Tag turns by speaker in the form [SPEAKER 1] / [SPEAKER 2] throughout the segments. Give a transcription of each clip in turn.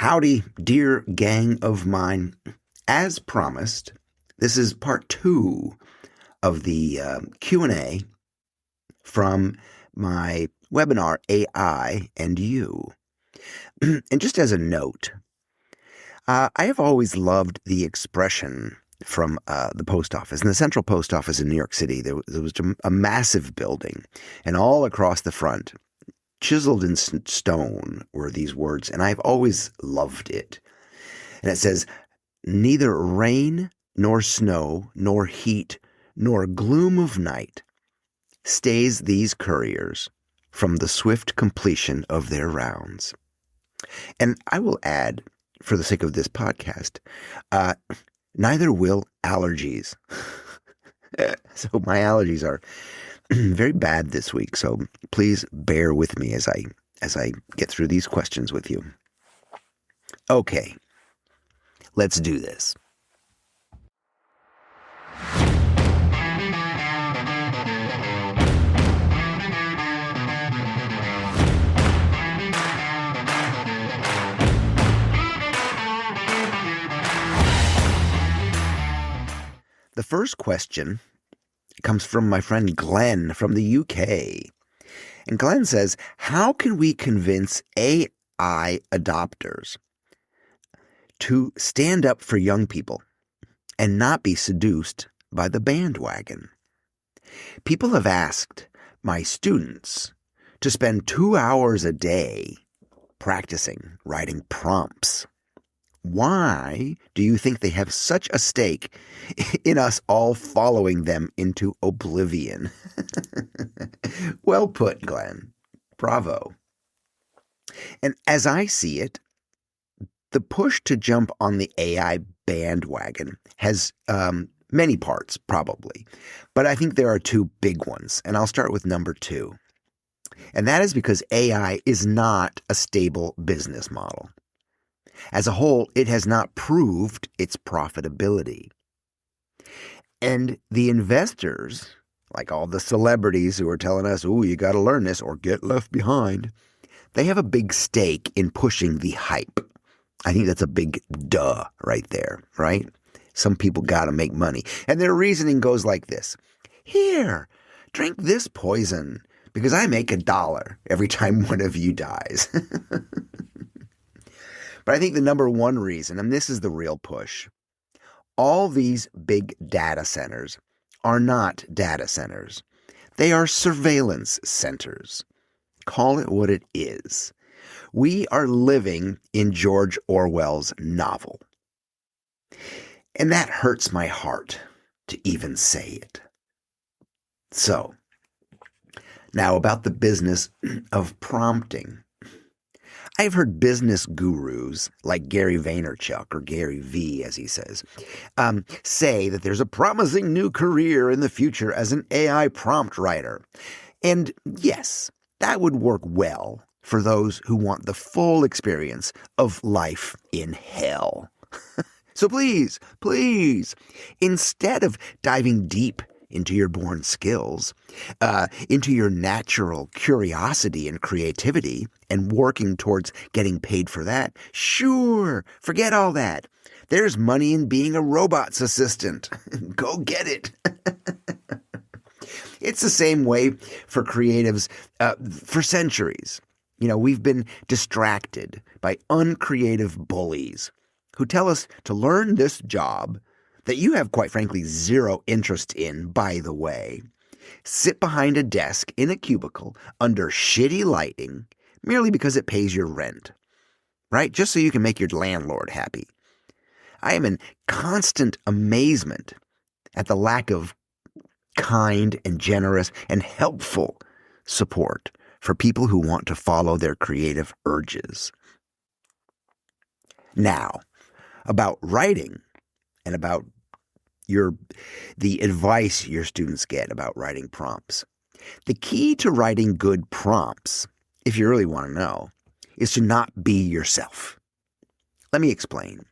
[SPEAKER 1] Howdy, dear gang of mine. As promised, this is part 2 of the Q&A from my webinar, AI and You. And just as a note, I have always loved the expression from the post office. In the central post office in New York City, there was a massive building, and all across the front, chiseled in stone, were these words, and I've always loved it. And it says, "Neither rain nor snow nor heat nor gloom of night stays these couriers from the swift completion of their rounds." And I will add, for the sake of this podcast, neither will allergies. So my allergies are very bad this week, so please bear with me as I get through these questions with you. Okay, let's do this. The first question comes from my friend Glenn from the UK. And Glenn says, how can we convince AI adopters to stand up for young people and not be seduced by the bandwagon? People have asked my students to spend 2 hours a day practicing writing prompts. Why do you think they have such a stake in us all following them into oblivion? Well put, Glenn. Bravo. And as I see it, the push to jump on the AI bandwagon has many parts, probably. But I think there are 2 big ones, and I'll start with number 2. And that is because AI is not a stable business model. As a whole, it has not proved its profitability. And the investors, like all the celebrities who are telling us, "Ooh, you got to learn this or get left behind," they have a big stake in pushing the hype. I think that's a big duh right there, right? Some people got to make money. And their reasoning goes like this. "Here, drink this poison because I make $1 every time one of you dies." But I think the number one reason, and this is the real push, all these big data centers are not data centers. They are surveillance centers. Call it what it is. We are living in George Orwell's novel. And that hurts my heart to even say it. So, now about the business of prompting. I've heard business gurus like Gary Vaynerchuk, or Gary V, as he says, say that there's a promising new career in the future as an AI prompt writer. And yes, that would work well for those who want the full experience of life in hell. So please, instead of diving deep into your born skills, into your natural curiosity and creativity, and working towards getting paid for that, sure, forget all that. There's money in being a robot's assistant. Go get it. It's the same way for creatives for centuries. You know, we've been distracted by uncreative bullies who tell us to learn this job that you have, quite frankly, zero interest in, by the way. Sit behind a desk in a cubicle under shitty lighting merely because it pays your rent, right? Just so you can make your landlord happy. I am in constant amazement at the lack of kind and generous and helpful support for people who want to follow their creative urges. Now, about writing and about the advice your students get about writing prompts. The key to writing good prompts, if you really want to know, is to not be yourself. Let me explain.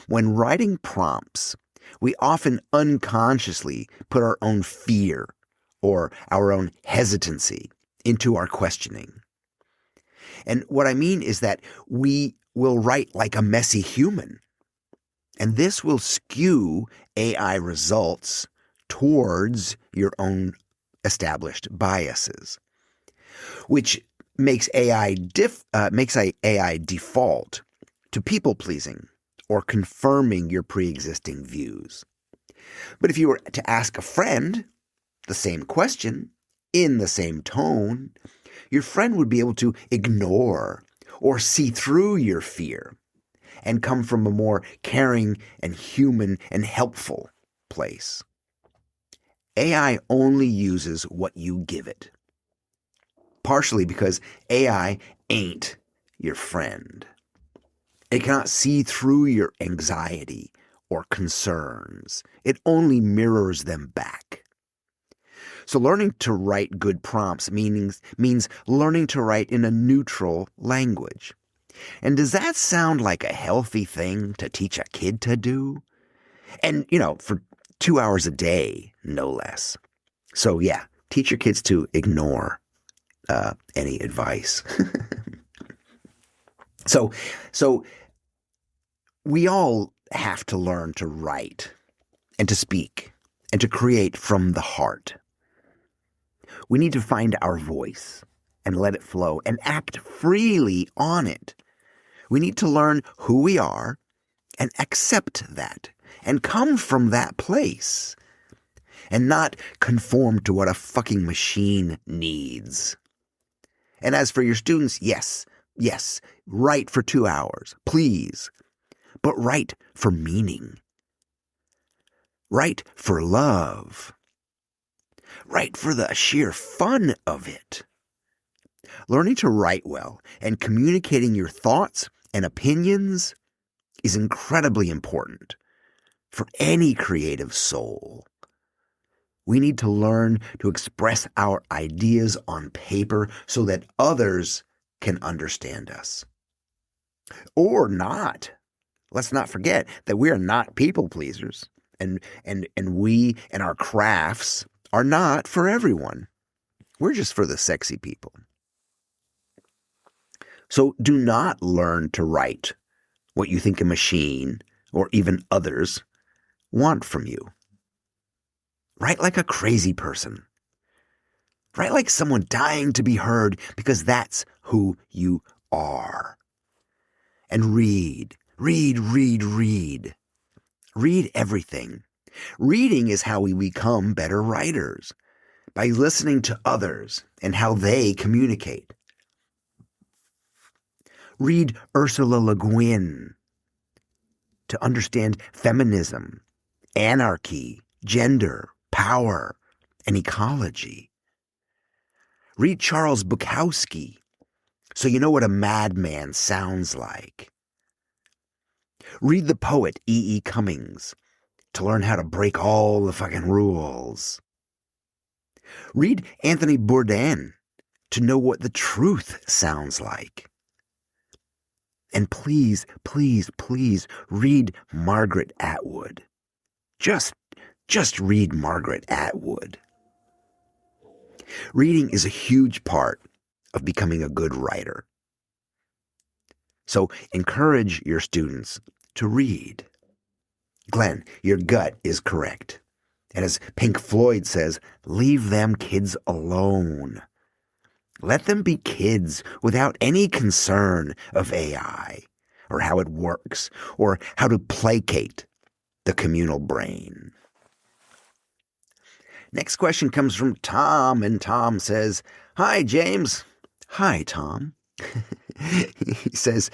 [SPEAKER 1] When writing prompts, we often unconsciously put our own fear or our own hesitancy into our questioning. And what I mean is that we will write like a messy human. And this will skew AI results towards your own established biases, which makes AI default to people pleasing or confirming your pre-existing views. But if you were to ask a friend the same question in the same tone, your friend would be able to ignore or see through your fear and come from a more caring and human and helpful place. AI only uses what you give it, partially because AI ain't your friend. It cannot see through your anxiety or concerns. It only mirrors them back. So learning to write good prompts means learning to write in a neutral language. And does that sound like a healthy thing to teach a kid to do? And, for 2 hours a day, no less. So yeah, teach your kids to ignore any advice. So we all have to learn to write and to speak and to create from the heart. We need to find our voice and let it flow and act freely on it. We need to learn who we are and accept that and come from that place and not conform to what a fucking machine needs. And as for your students, yes, write for 2 hours, please, but write for meaning. Write for love. Write for the sheer fun of it. Learning to write well and communicating your thoughts and opinions is incredibly important for any creative soul. We need to learn to express our ideas on paper so that others can understand us. Or not. Let's not forget that we are not people pleasers, and we and our crafts are not for everyone. We're just for the sexy people. So do not learn to write what you think a machine or even others want from you. Write like a crazy person. Write like someone dying to be heard, because that's who you are. And read. Read everything. Reading is how we become better writers, by listening to others and how they communicate. Read Ursula Le Guin to understand feminism, anarchy, gender, power, and ecology. Read Charles Bukowski so you know what a madman sounds like. Read the poet E. E. Cummings to learn how to break all the fucking rules. Read Anthony Bourdain to know what the truth sounds like. And please read Margaret Atwood. Just read Margaret Atwood. Reading is a huge part of becoming a good writer. So encourage your students to read. Glenn, your gut is correct. And as Pink Floyd says, leave them kids alone. Let them be kids without any concern of AI or how it works or how to placate the communal brain. Next question comes from Tom, and Tom says, "Hi, James." Hi, Tom. He says,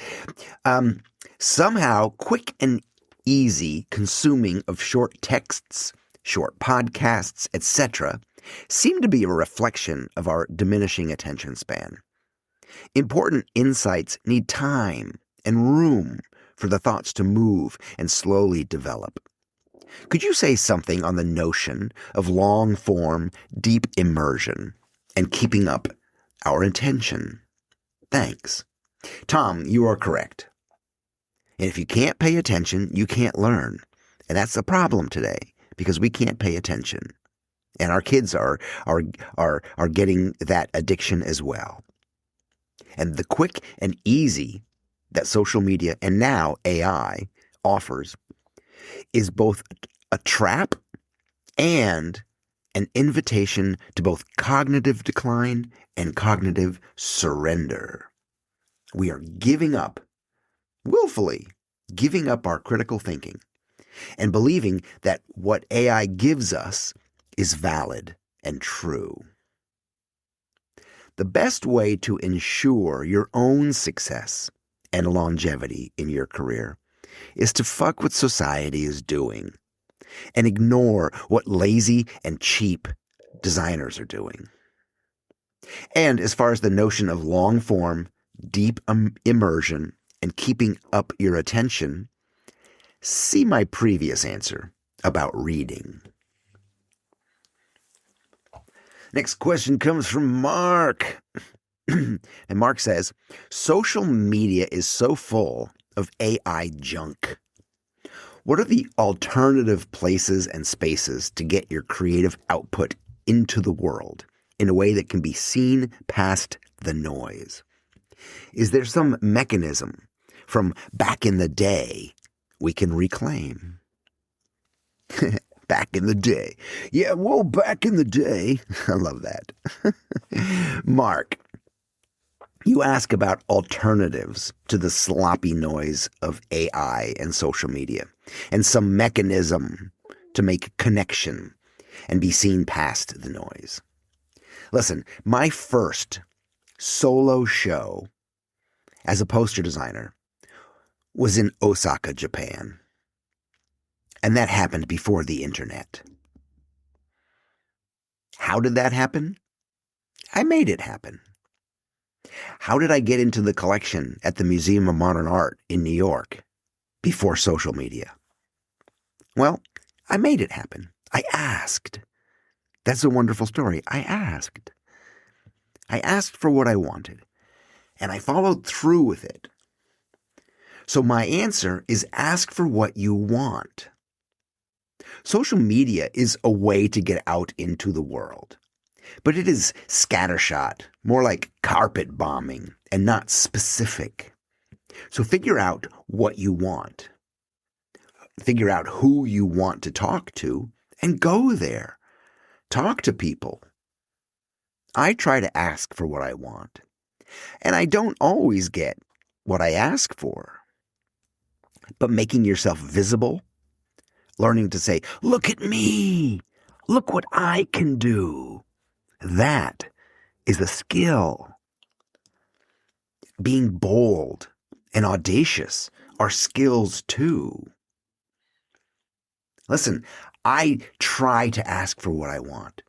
[SPEAKER 1] somehow quick and easy consuming of short texts, short podcasts, etc., seem to be a reflection of our diminishing attention span. Important insights need time and room for the thoughts to move and slowly develop. Could you say something on the notion of long-form, deep immersion and keeping up our attention? Thanks. Tom, you are correct. And if you can't pay attention, you can't learn. And that's the problem today, because we can't pay attention. And our kids are getting that addiction as well. And the quick and easy that social media and now AI offers is both a trap and an invitation to both cognitive decline and cognitive surrender. We are giving up, willfully giving up our critical thinking and believing that what AI gives us is valid and true. The best way to ensure your own success and longevity in your career is to fuck what society is doing and ignore what lazy and cheap designers are doing. And as far as the notion of long form, deep immersion, and keeping up your attention, see my previous answer about reading. Next question comes from Mark. And Mark says, social media is so full of AI junk. What are the alternative places and spaces to get your creative output into the world in a way that can be seen past the noise? Is there some mechanism from back in the day we can reclaim? Back in the day. Yeah, well, back in the day. I love that. Mark, you ask about alternatives to the sloppy noise of AI and social media and some mechanism to make connection and be seen past the noise. Listen, my first solo show as a poster designer was in Osaka, Japan. And that happened before the internet. How did that happen? I made it happen. How did I get into the collection at the Museum of Modern Art in New York before social media? Well, I made it happen. I asked. That's a wonderful story. I asked. I asked for what I wanted, and I followed through with it. So my answer is ask for what you want. Social media is a way to get out into the world, but it is scattershot, more like carpet bombing and not specific. So figure out what you want. Figure out who you want to talk to and go there. Talk to people. I try to ask for what I want, and I don't always get what I ask for. But making yourself visible, learning to say, look at me, look what I can do. That is the skill. Being bold and audacious are skills too. Listen, I try to ask for what I want,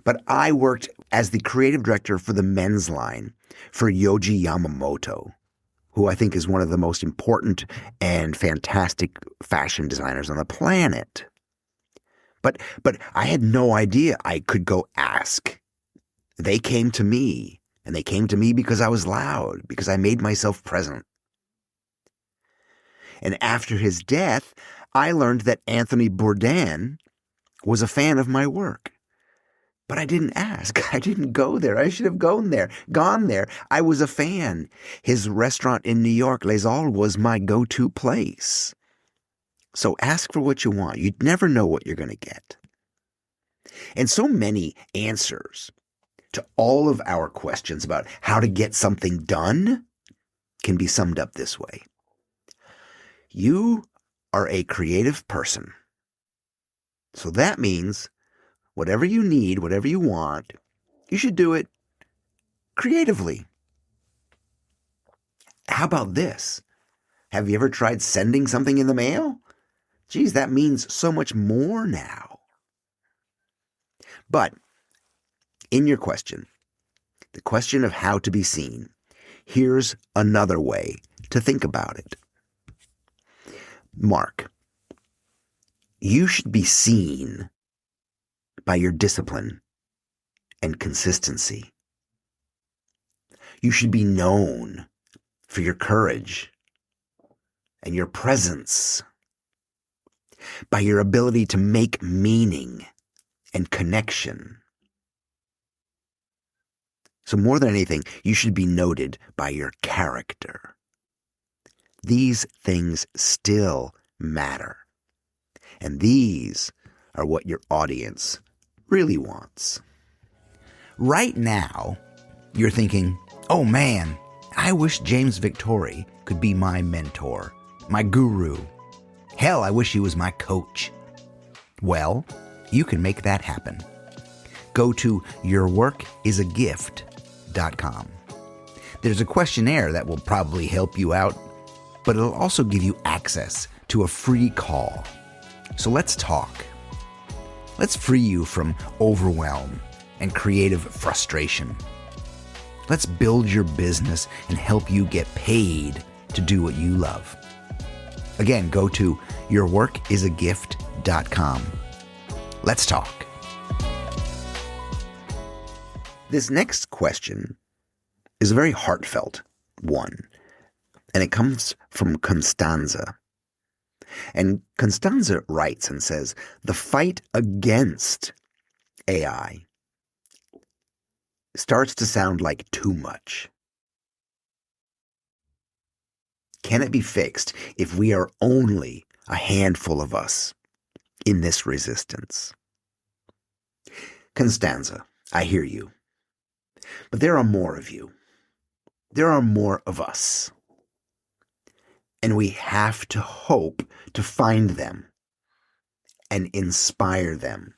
[SPEAKER 1] but I worked as the creative director for the men's line for Yohji Yamamoto, who I think is one of the most important and fantastic fashion designers on the planet. But I had no idea I could go ask. They came to me, and they came to me because I was loud, because I made myself present. And after his death, I learned that Anthony Bourdain was a fan of my work. But I didn't ask. I didn't go there. I should have gone there. I was a fan. His restaurant in New York, Les Halles, was my go-to place. So ask for what you want. You'd never know what you're going to get. And so many answers to all of our questions about how to get something done can be summed up this way. You are a creative person. So that means whatever you need, whatever you want, you should do it creatively. How about this? Have you ever tried sending something in the mail? Geez, that means so much more now. But in your question, the question of how to be seen, here's another way to think about it. Mark, you should be seen by your discipline and consistency. You should be known for your courage and your presence, by your ability to make meaning and connection. So more than anything, you should be noted by your character. These things still matter. And these are what your audience really wants. Right now, you're thinking, oh man, I wish James Victori could be my mentor, my guru. Hell, I wish he was my coach. Well, you can make that happen. Go to yourworkisagift.com. There's a questionnaire that will probably help you out, but it'll also give you access to a free call. So let's talk. Let's free you from overwhelm and creative frustration. Let's build your business and help you get paid to do what you love. Again, go to yourworkisagift.com. Let's talk. This next question is a very heartfelt one, and it comes from Constanza. And Constanza writes and says, the fight against AI starts to sound like too much. Can it be fixed if we are only a handful of us in this resistance? Constanza, I hear you. But there are more of you. There are more of us. And we have to hope to find them and inspire them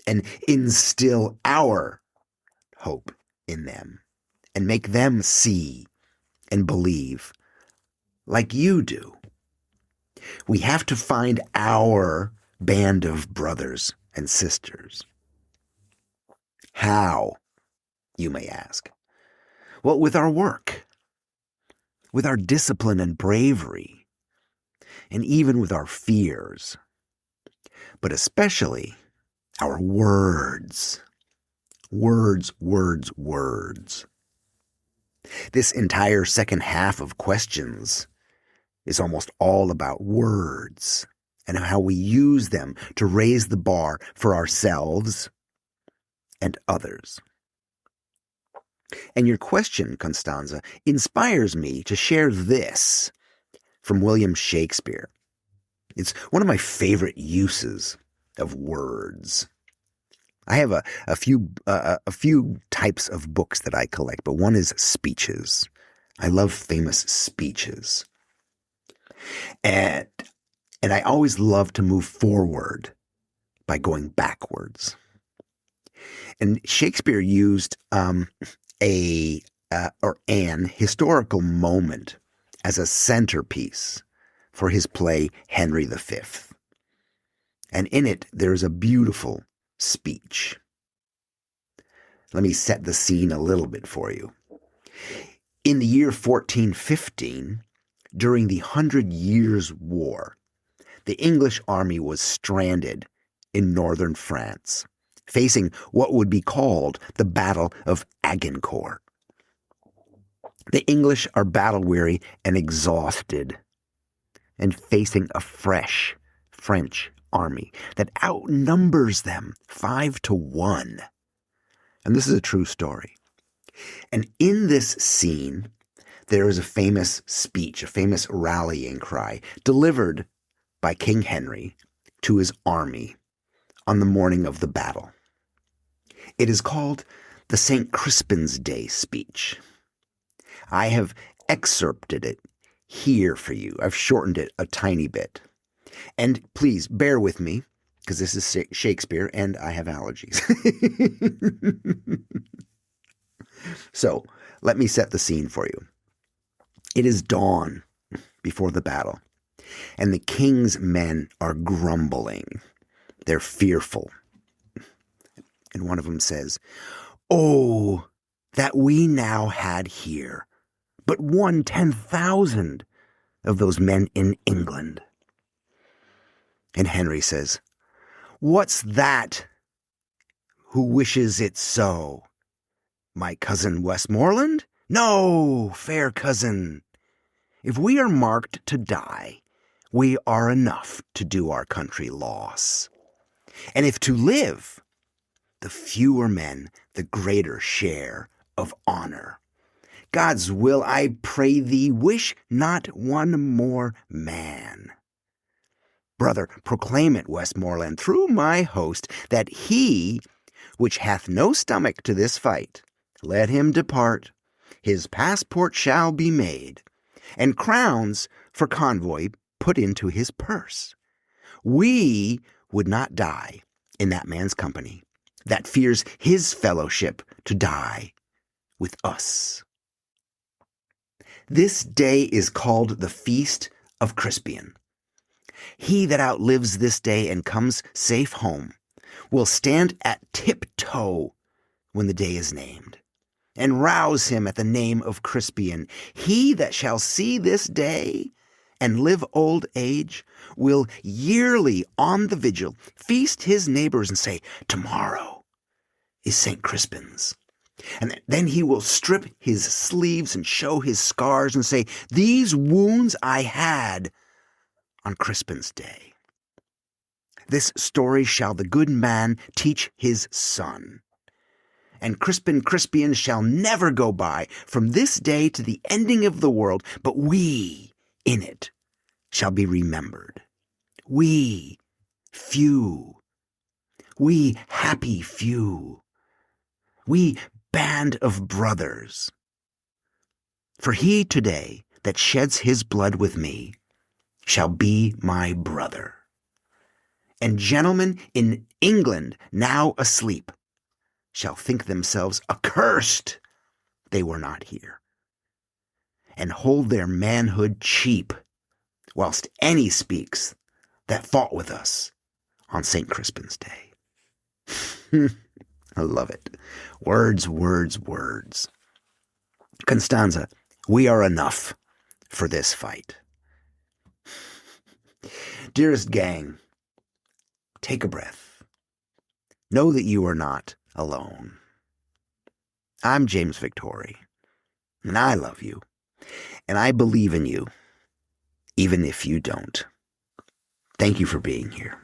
[SPEAKER 1] and instill our hope in them and make them see and believe like you do. We have to find our band of brothers and sisters. How, you may ask? Well, with our work, with our discipline and bravery, and even with our fears, but especially our words. Words, words, words. This entire second half of questions is almost all about words and how we use them to raise the bar for ourselves and others. And your question, Constanza, inspires me to share this from William Shakespeare. It's one of my favorite uses of words. I have a few types of books that I collect, but one is speeches. I love famous speeches. And I always love to move forward by going backwards. And Shakespeare used an historical moment as a centerpiece for his play Henry V. And in it, there's a beautiful speech. Let me set the scene a little bit for you. In the year 1415, during the 100 Years' War, the English army was stranded in northern France, facing what would be called the Battle of Agincourt. The English are battle-weary and exhausted, and facing a fresh French army that outnumbers them 5-1. And this is a true story. And in this scene, there is a famous speech, a famous rallying cry delivered by King Henry to his army on the morning of the battle. It is called the St. Crispin's Day speech. I have excerpted it here for you. I've shortened it a tiny bit. And please bear with me, because this is Shakespeare and I have allergies. So let me set the scene for you. It is dawn before the battle, and the king's men are grumbling. They're fearful. And one of them says, "Oh, that we now had here but 1/10,000 of those men in England." And Henry says, "What's that? Who wishes it so? My cousin Westmoreland? No, fair cousin. If we are marked to die, we are enough to do our country loss. And if to live, the fewer men, the greater share of honor. God's will, I pray thee, wish not one more man. Brother, proclaim it, Westmoreland, through my host, that he which hath no stomach to this fight, let him depart. His passport shall be made, and crowns for convoy put into his purse. We would not die in that man's company that fears his fellowship to die with us. This day is called the Feast of Crispian. He that outlives this day and comes safe home will stand at tiptoe when the day is named, and rouse him at the name of Crispian. He that shall see this day and live old age will yearly on the vigil feast his neighbors and say, tomorrow is St. Crispin's. And then he will strip his sleeves and show his scars and say, these wounds I had on Crispin's day. This story shall the good man teach his son. And Crispian shall never go by from this day to the ending of the world, but we in it shall be remembered. We few, we happy few, we band of brothers. For he today that sheds his blood with me shall be my brother. And gentlemen in England now asleep shall think themselves accursed they were not here, and hold their manhood cheap, whilst any speaks that fought with us on St. Crispin's Day. I love it. Words, words, words. Constanza, we are enough for this fight. Dearest gang, take a breath. Know that you are not alone. I'm James Victori, and I love you, and I believe in you, even if you don't. Thank you for being here.